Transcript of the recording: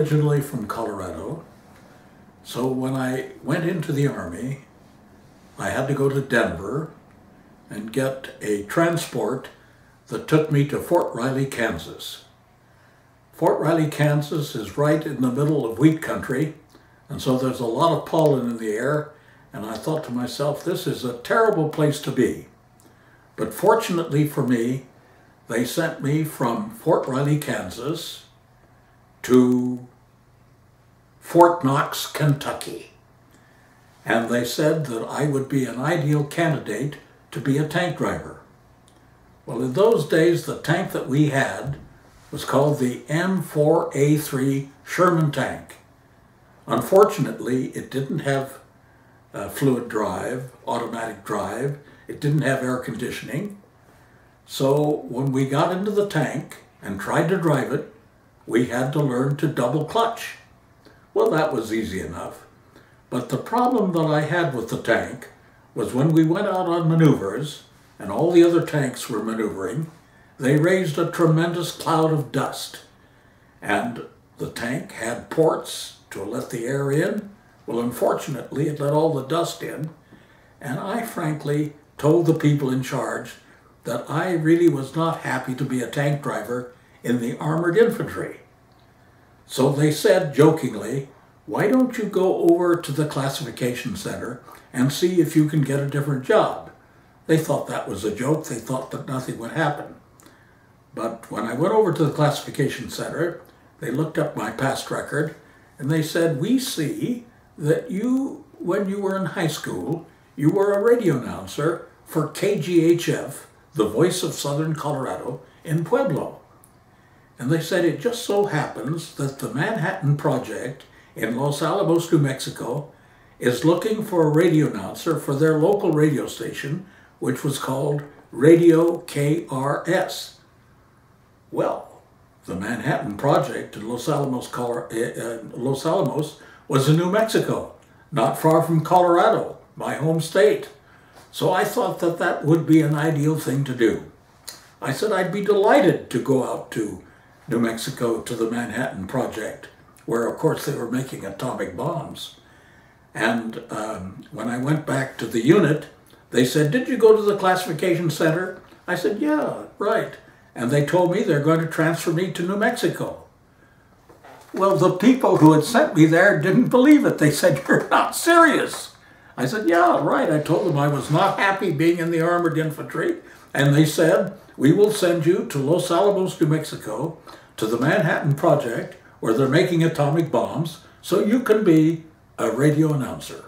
originally from Colorado, so when I went into the Army, I had to go to Denver and get a transport that took me to Fort Riley, Kansas. Fort Riley, Kansas is right in the middle of wheat country, and so there's a lot of pollen in the air, and I thought to myself, this is a terrible place to be. But fortunately for me, they sent me from Fort Riley, Kansas to Fort Knox, Kentucky. And they said that I would be an ideal candidate to be a tank driver. Well, in those days, the tank that we had was called the M4A3 Sherman tank. Unfortunately, it didn't have fluid drive, automatic drive. It didn't have air conditioning. So when we got into the tank and tried to drive it, we had to learn to double clutch. Well, that was easy enough. But the problem that I had with the tank was when we went out on maneuvers and all the other tanks were maneuvering, they raised a tremendous cloud of dust. And the tank had ports to let the air in. Well, unfortunately, it let all the dust in. And I frankly told the people in charge that I really was not happy to be a tank driver in the armored infantry. So they said jokingly, why don't you go over to the classification center and see if you can get a different job? They thought that was a joke. They thought that nothing would happen. But when I went over to the classification center, they looked up my past record and they said, we see that you, when you were in high school, you were a radio announcer for KGHF, the Voice of Southern Colorado, in Pueblo. And they said it just so happens that the Manhattan Project in Los Alamos, New Mexico, is looking for a radio announcer for their local radio station, which was called Radio KRS. Well, the Manhattan Project in Los Alamos was in New Mexico, not far from Colorado, my home state. So I thought that that would be an ideal thing to do. I said I'd be delighted to go out to New Mexico to the Manhattan Project, where of course they were making atomic bombs. And when I went back to the unit, they said, did you go to the classification center? I said, yeah, right. And they told me they're going to transfer me to New Mexico. Well, the people who had sent me there didn't believe it. They said, you're not serious. I said, yeah, right. I told them I was not happy being in the armored infantry. And they said, we will send you to Los Alamos, New Mexico, to the Manhattan Project, where they're making atomic bombs, so you can be a radio announcer.